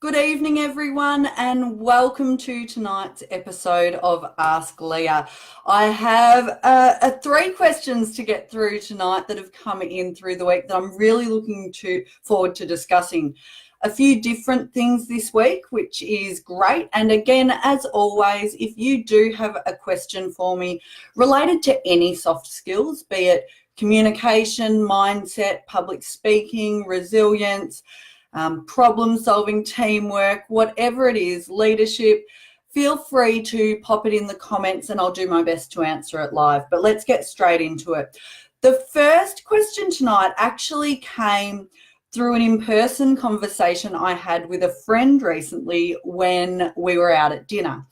Good evening, everyone, and welcome to tonight's episode of Ask Leah. I have three questions to get through tonight that have come in through the week that I'm really looking forward to discussing. A few different things this week, which is great. And again, as always, if you do have a question for me related to any soft skills, be it communication, mindset, public speaking, resilience, problem solving, teamwork, whatever it is, leadership, feel free to pop it in the comments and I'll do my best to answer it live. But let's get straight into it. The first question tonight actually came through an in-person conversation I had with a friend recently when we were out at dinner.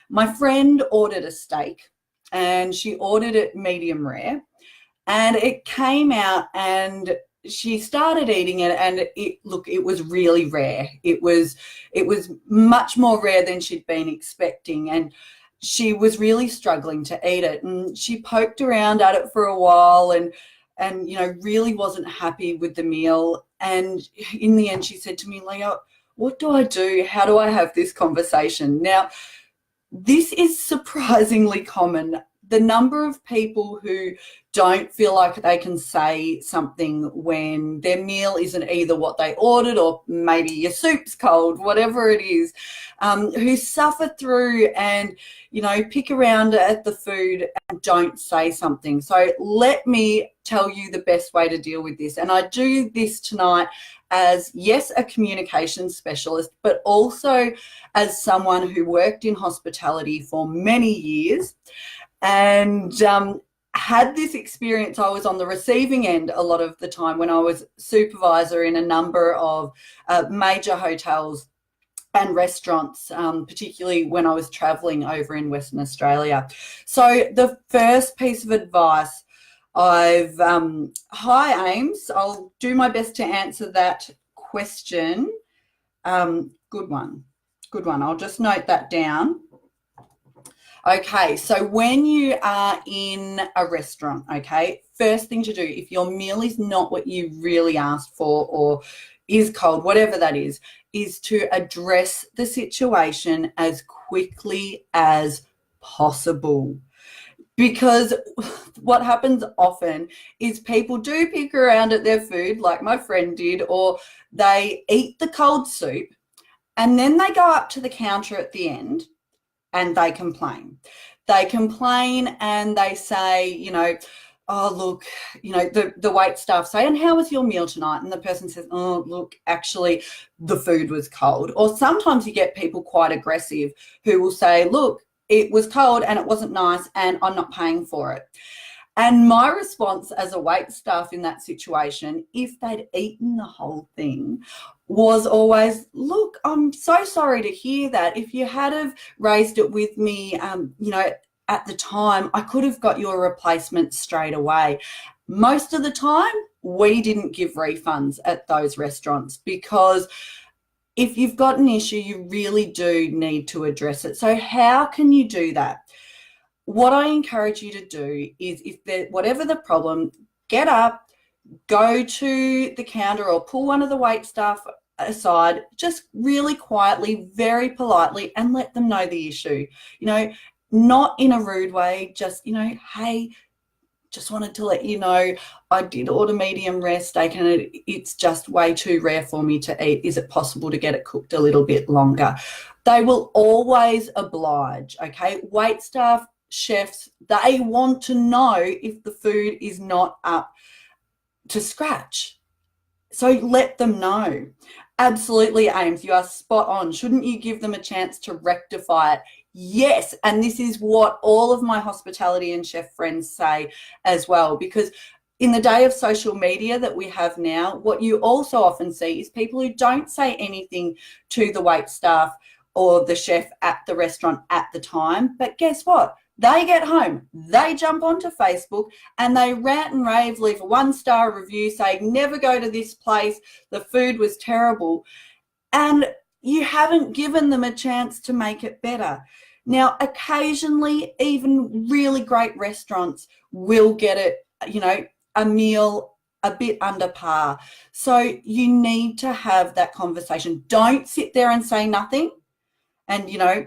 My friend ordered a steak and she ordered it medium rare, and it came out and she started eating it, and it was really rare. It was much more rare than she'd been expecting, and she was really struggling to eat it. And she poked around at it for a while and really wasn't happy with the meal. And in the end she said to me, "Leah, what do I do? How do I have this conversation?" Now, this is surprisingly common. The number of people who don't feel like they can say something when their meal isn't either what they ordered or maybe your soup's cold, whatever it is, who suffer through and, pick around at the food and don't say something. So let me tell you the best way to deal with this. And I do this tonight as, yes, a communication specialist, but also as someone who worked in hospitality for many years and had this experience. I was on the receiving end a lot of the time when I was supervisor in a number of major hotels and restaurants, particularly when I was traveling over in Western Australia. So the first piece of advice hi Ames, I'll do my best to answer that question. Good one. I'll just note that down. Okay, so when you are in a restaurant, okay, first thing to do, if your meal is not what you really asked for or is cold, whatever that is to address the situation as quickly as possible. Because what happens often is people do pick around at their food like my friend did, or they eat the cold soup and then they go up to the counter at the end and they complain. They complain and they say, "Oh, look," the wait staff say, "And how was your meal tonight?" And the person says, "Oh, look, actually the food was cold." Or sometimes you get people quite aggressive who will say, "Look, it was cold and it wasn't nice and I'm not paying for it." And my response as a wait staff in that situation, if they'd eaten the whole thing, was always, "Look, I'm so sorry to hear that. If you had have raised it with me, at the time, I could have got you a replacement straight away." Most of the time, we didn't give refunds at those restaurants, because if you've got an issue, you really do need to address it. So how can you do that? What I encourage you to do is, whatever the problem, get up, go to the counter or pull one of the wait staff aside, just really quietly, very politely, and let them know the issue. Not in a rude way, just, "Hey, just wanted to let you know I did order medium rare steak and it's just way too rare for me to eat. Is it possible to get it cooked a little bit longer?" They will always oblige, okay? Wait staff, chefs, they want to know if the food is not up to scratch. So let them know. Absolutely, Ames, you are spot on. Shouldn't you give them a chance to rectify it? Yes, and this is what all of my hospitality and chef friends say as well, because in the day of social media that we have now, what you also often see is people who don't say anything to the wait staff or the chef at the restaurant at the time, but guess what? They get home, they jump onto Facebook and they rant and rave, leave a 1-star review saying, "Never go to this place, the food was terrible." And you haven't given them a chance to make it better. Now, occasionally, even really great restaurants will get it, a meal a bit under par. So you need to have that conversation. Don't sit there and say nothing and, you know,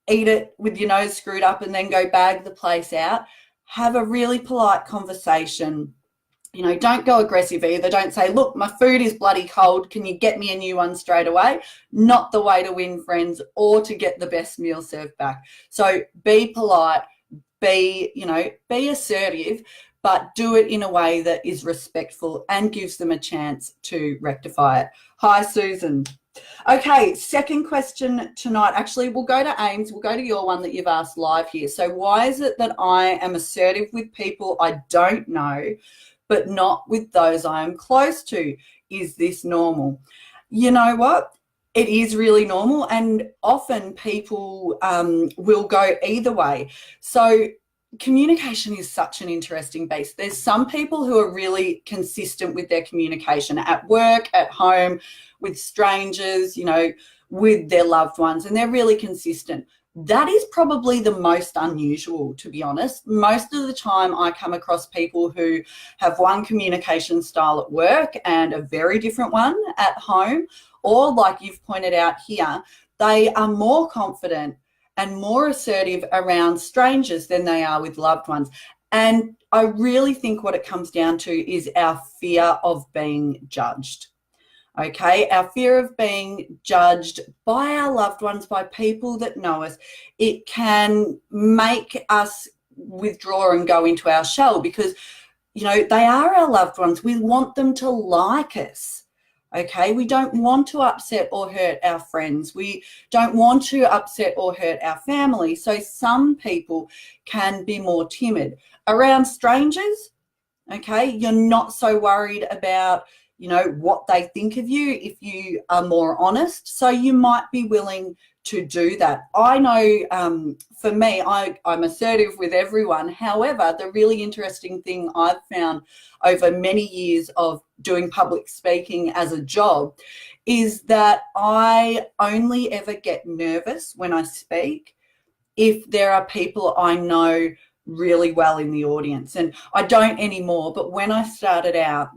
eat it with your nose screwed up and then go bag the place out. Have a really polite conversation. You know, don't go aggressive either. Don't say, look, my food is bloody cold. Can you get me a new one straight away? Not the way to win friends or to get the best meal served back. So be polite, be assertive, but do it in a way that is respectful and gives them a chance to rectify it. Hi, Susan. Okay, second question tonight. Actually, we'll go to Ames. We'll go to your one that you've asked live here. So why is it that I am assertive with people I don't know, but not with those I am close to? Is this normal? You know what? It is really normal, and often people will go either way. So communication is such an interesting beast. There's some people who are really consistent with their communication at work, at home, with strangers, you know, with their loved ones, and they're really consistent. That is probably the most unusual, to be honest. Most of the time I come across people who have one communication style at work and a very different one at home, or like you've pointed out here, they are more confident and more assertive around strangers than they are with loved ones. And I really think what it comes down to is our fear of being judged. Okay, our fear of being judged by our loved ones, by people that know us. It can make us withdraw and go into our shell because, you know, they are our loved ones. We want them to like us. Okay, we don't want to upset or hurt our friends. We don't want to upset or hurt our family. So some people can be more timid. Around strangers, okay, you're not so worried about, you know, what they think of you if you are more honest. So you might be willing to do that. I know for me, I'm assertive with everyone. However, the really interesting thing I've found over many years of doing public speaking as a job is that I only ever get nervous when I speak if there are people I know really well in the audience. And I don't anymore, but when I started out,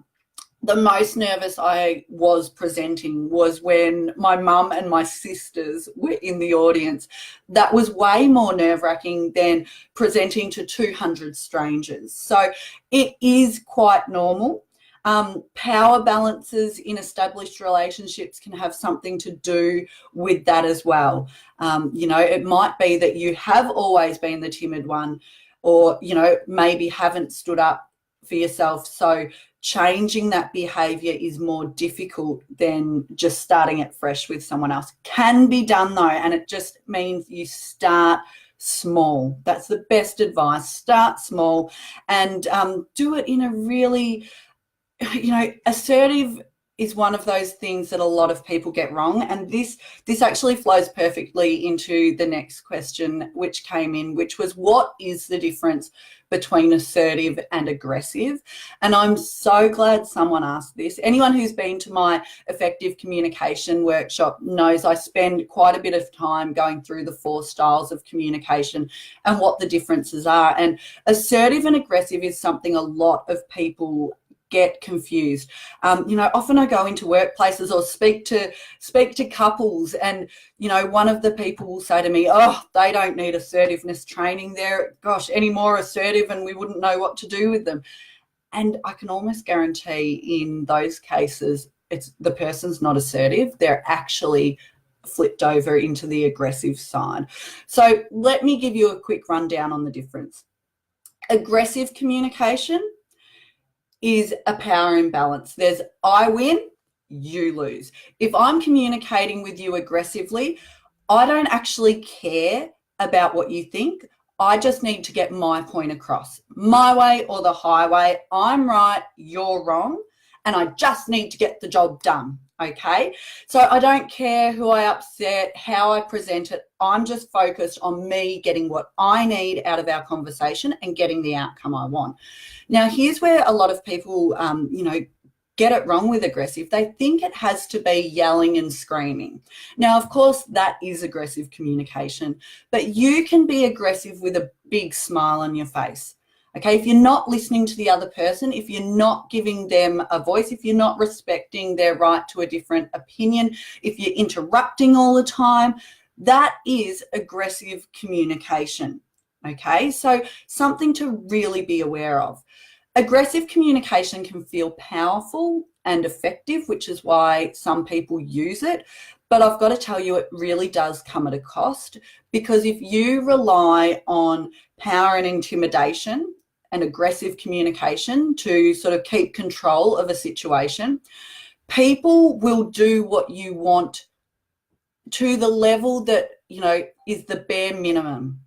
the most nervous I was presenting was when my mum and my sisters were in the audience. That was way more nerve-wracking than presenting to 200 strangers. So it is quite normal. Power balances in established relationships can have something to do with that as well. You know, it might be that you have always been the timid one, or, you know, maybe haven't stood up for yourself. So changing that behavior is more difficult than just starting it fresh with someone else. Can be done though, and it just means you start small. That's the best advice. Start small and do it in a really, you know, assertive is one of those things that a lot of people get wrong. And this actually flows perfectly into the next question which came in, which was, what is the difference between assertive and aggressive? And I'm so glad someone asked this. Anyone who's been to my effective communication workshop knows I spend quite a bit of time going through the 4 styles of communication and what the differences are. And assertive and aggressive is something a lot of people get confused. You know, often I go into workplaces or speak to couples, and, you know, one of the people will say to me, oh, they don't need assertiveness training. They're, gosh, any more assertive and we wouldn't know what to do with them. And I can almost guarantee in those cases, it's the person's not assertive. They're actually flipped over into the aggressive side. So let me give you a quick rundown on the difference. Aggressive communication is a power imbalance. There's I win, you lose. If I'm communicating with you aggressively, I don't actually care about what you think. I just need to get my point across. My way or the highway. I'm right, you're wrong, and I just need to get the job done. Okay, so I don't care who I upset, how I present it. I'm just focused on me getting what I need out of our conversation and getting the outcome I want. Now, here's where a lot of people, you know, get it wrong with aggressive. They think it has to be yelling and screaming. Now, of course, that is aggressive communication, but you can be aggressive with a big smile on your face. Okay, if you're not listening to the other person, if you're not giving them a voice, if you're not respecting their right to a different opinion, if you're interrupting all the time, that is aggressive communication. Okay, so something to really be aware of. Aggressive communication can feel powerful and effective, which is why some people use it. But I've got to tell you, it really does come at a cost, because if you rely on power and intimidation and aggressive communication to sort of keep control of a situation, people will do what you want to the level that, you know, is the bare minimum.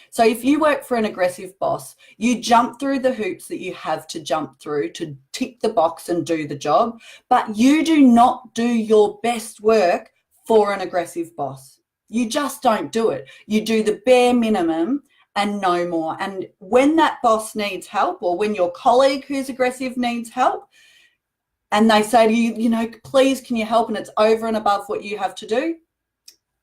So if you work for an aggressive boss, you jump through the hoops that you have to jump through to tick the box and do the job, but you do not do your best work for an aggressive boss. You just don't do it. You do the bare minimum and no more. And when that boss needs help, or when your colleague who's aggressive needs help, and they say to you, you know, please, can you help? And it's over and above what you have to do.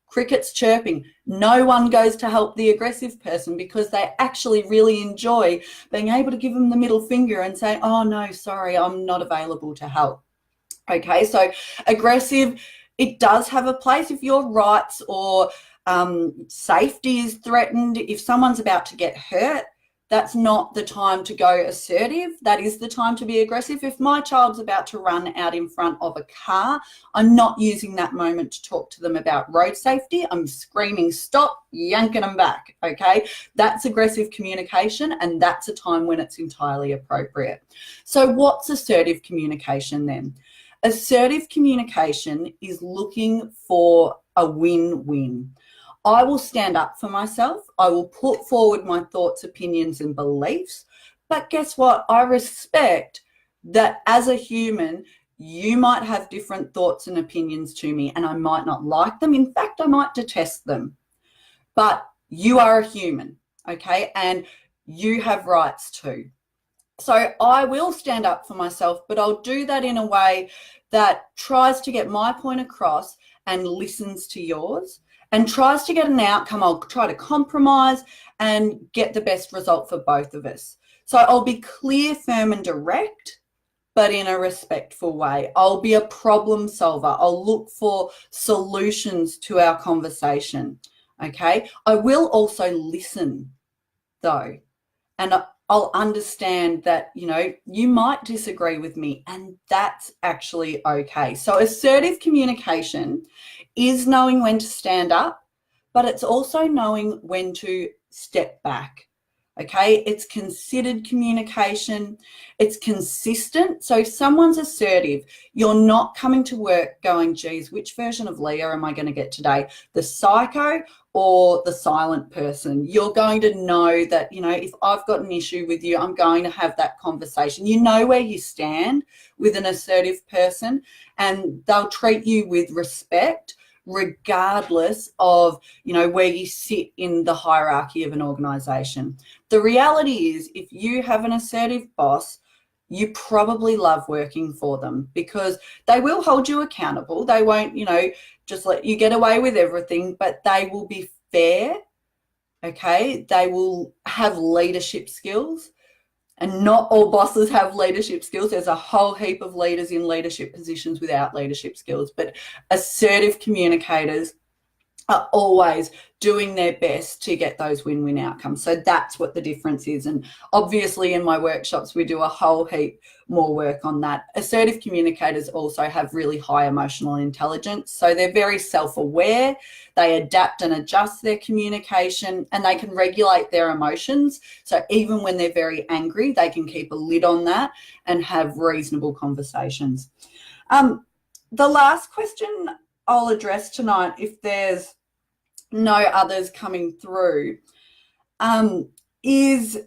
Crickets chirping. No one goes to help the aggressive person because they actually really enjoy being able to give them the middle finger and say, oh, no, sorry, I'm not available to help. Okay, so aggressive, it does have a place if your rights or safety is threatened. If someone's about to get hurt, that's not the time to go assertive. That is the time to be aggressive. If my child's about to run out in front of a car, I'm not using that moment to talk to them about road safety. I'm screaming, stop, yanking them back, okay? That's aggressive communication, and that's a time when it's entirely appropriate. So what's assertive communication then? Assertive communication is looking for a win-win. I will stand up for myself. I will put forward my thoughts, opinions, and beliefs. But guess what? I respect that as a human, you might have different thoughts and opinions to me, and I might not like them. In fact, I might detest them. But you are a human, okay? And you have rights too. So I will stand up for myself, but I'll do that in a way that tries to get my point across and listens to yours, and tries to get an outcome. I'll try to compromise and get the best result for both of us. So I'll be clear, firm, and direct, but in a respectful way. I'll be a problem solver. I'll look for solutions to our conversation, okay? I will also listen, though, and I'll understand that, you know, you might disagree with me, and that's actually okay. So assertive communication is knowing when to stand up, but it's also knowing when to step back. Okay, it's considered communication, it's consistent. So if someone's assertive, you're not coming to work going, geez, which version of Leah am I going to get today? The psycho or the silent person? You're going to know that, you know, if I've got an issue with you, I'm going to have that conversation. You know where you stand with an assertive person, and they'll treat you with respect, regardless of, you know, where you sit in the hierarchy of an organization. The reality is, if you have an assertive boss, you probably love working for them, because they will hold you accountable. They won't, you know, just let you get away with everything, but they will be fair, okay? They will have leadership skills. And not all bosses have leadership skills. There's a whole heap of leaders in leadership positions without leadership skills. But assertive communicators are always doing their best to get those win-win outcomes. So that's what the difference is. And obviously in my workshops, we do a whole heap more work on that. Assertive communicators also have really high emotional intelligence. So they're very self-aware. They adapt and adjust their communication, and they can regulate their emotions. So even when they're very angry, they can keep a lid on that and have reasonable conversations. The last question I'll address tonight, if there's no others coming through, is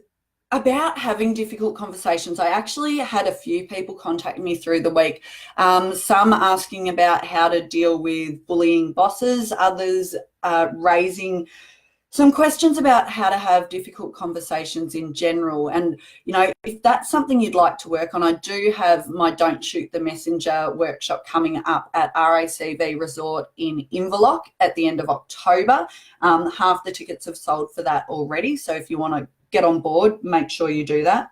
about having difficult conversations. I actually had a few people contact me through the week, some asking about how to deal with bullying bosses, others raising some questions about how to have difficult conversations in general. And, you know, if that's something you'd like to work on, I do have my Don't Shoot the Messenger workshop coming up at RACV Resort in Inverloch at the end of October. Half the tickets have sold for that already. So if you want to get on board, make sure you do that.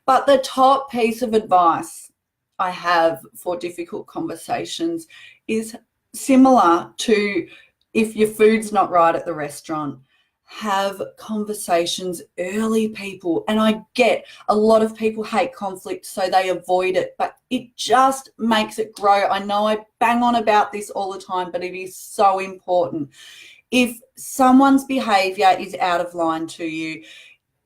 But the top piece of advice I have for difficult conversations is similar to if your food's not right at the restaurant. Have conversations early, people. And I get a lot of people hate conflict, so they avoid it, but it just makes it grow. I know I bang on about this all the time, but it is so important. If someone's behavior is out of line to you,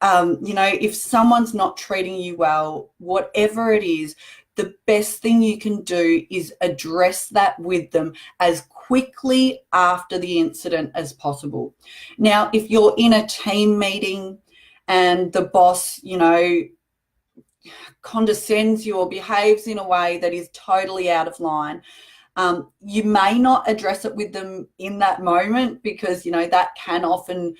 if someone's not treating you well, whatever it is, the best thing you can do is address that with them as quickly after the incident as possible. Now, if you're in a team meeting and the boss, condescends you or behaves in a way that is totally out of line, you may not address it with them in that moment, because, that can often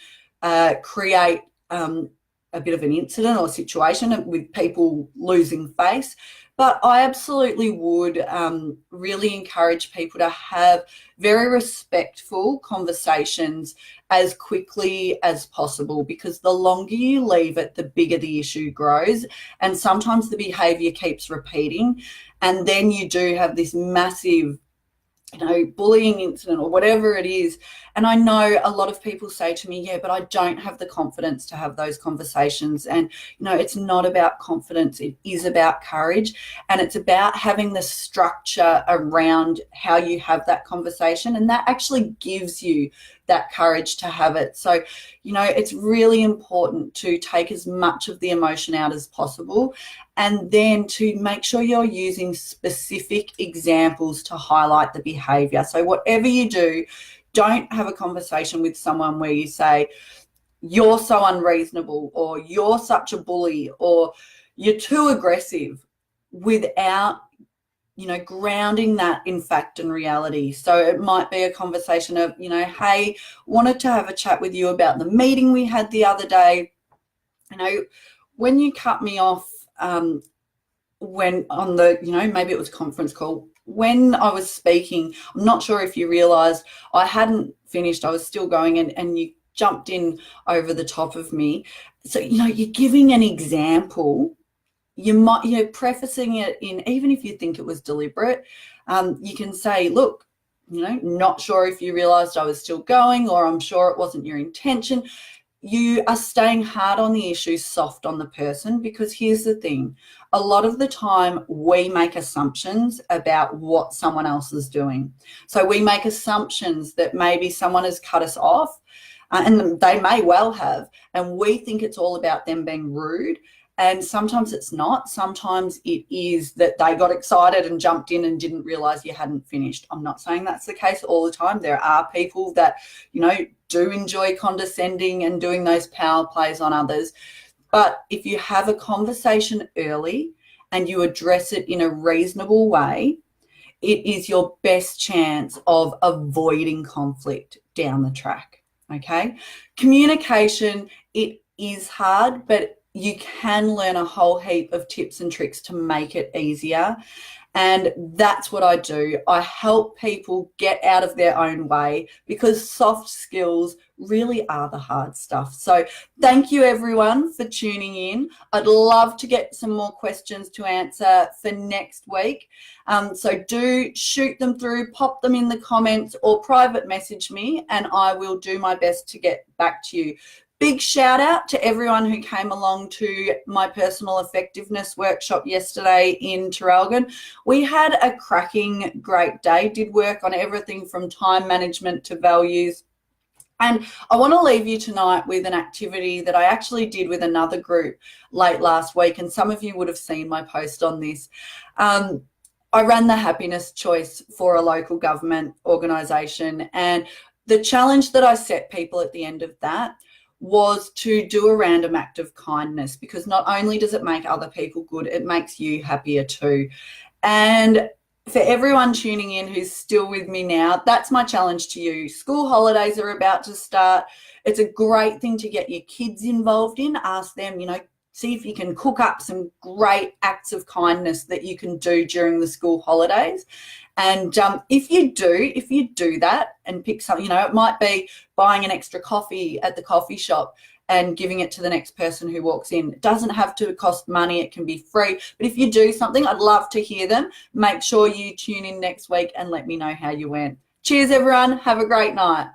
create a bit of an incident or situation with people losing face. But I absolutely would really encourage people to have very respectful conversations as quickly as possible, because the longer you leave it, the bigger the issue grows. And sometimes the behaviour keeps repeating, and then you do have this massive bullying incident or whatever it is. And I know a lot of people say to me, yeah, but I don't have the confidence to have those conversations. And, it's not about confidence. It is about courage. And it's about having the structure around how you have that conversation. And that actually gives you that courage to have it. So, it's really important to take as much of the emotion out as possible, and then to make sure you're using specific examples to highlight the behavior. So whatever you do, don't have a conversation with someone where you say, you're so unreasonable, or you're such a bully, or you're too aggressive, without grounding that in fact and reality. So it might be a conversation of, hey, wanted to have a chat with you about the meeting we had the other day. When you cut me off, when on the, maybe it was a conference call, when I was speaking, I'm not sure if you realised I hadn't finished, I was still going, and you jumped in over the top of me. So, you're giving an example. You might, prefacing it in, even if you think it was deliberate, you can say, look, not sure if you realised I was still going, or I'm sure it wasn't your intention. You are staying hard on the issue, soft on the person, because here's the thing. A lot of the time we make assumptions about what someone else is doing. So we make assumptions that maybe someone has cut us off, and they may well have, and we think it's all about them being rude. And sometimes it's not. Sometimes it is that they got excited and jumped in and didn't realise you hadn't finished. I'm not saying that's the case all the time. There are people that, do enjoy condescending and doing those power plays on others. But if you have a conversation early and you address it in a reasonable way, it is your best chance of avoiding conflict down the track, okay? Communication, it is hard, but you can learn a whole heap of tips and tricks to make it easier. And that's what I do. I help people get out of their own way, because soft skills really are the hard stuff. So thank you everyone for tuning in. I'd love to get some more questions to answer for next week. So do shoot them through, pop them in the comments, or private message me, and I will do my best to get back to you. Big shout out to everyone who came along to my personal effectiveness workshop yesterday in Traralgon. We had a cracking great day, did work on everything from time management to values. And I want to leave you tonight with an activity that I actually did with another group late last week, and some of you would have seen my post on this. I ran the happiness choice for a local government organisation, and the challenge that I set people at the end of that was to do a random act of kindness, because not only does it make other people good, it makes you happier too. And for everyone tuning in who's still with me now, that's my challenge to you. School holidays are about to start. It's a great thing to get your kids involved in. Ask them, see if you can cook up some great acts of kindness that you can do during the school holidays. And if you do that and pick something, it might be buying an extra coffee at the coffee shop and giving it to the next person who walks in. It doesn't have to cost money. It can be free. But if you do something, I'd love to hear them. Make sure you tune in next week and let me know how you went. Cheers, everyone. Have a great night.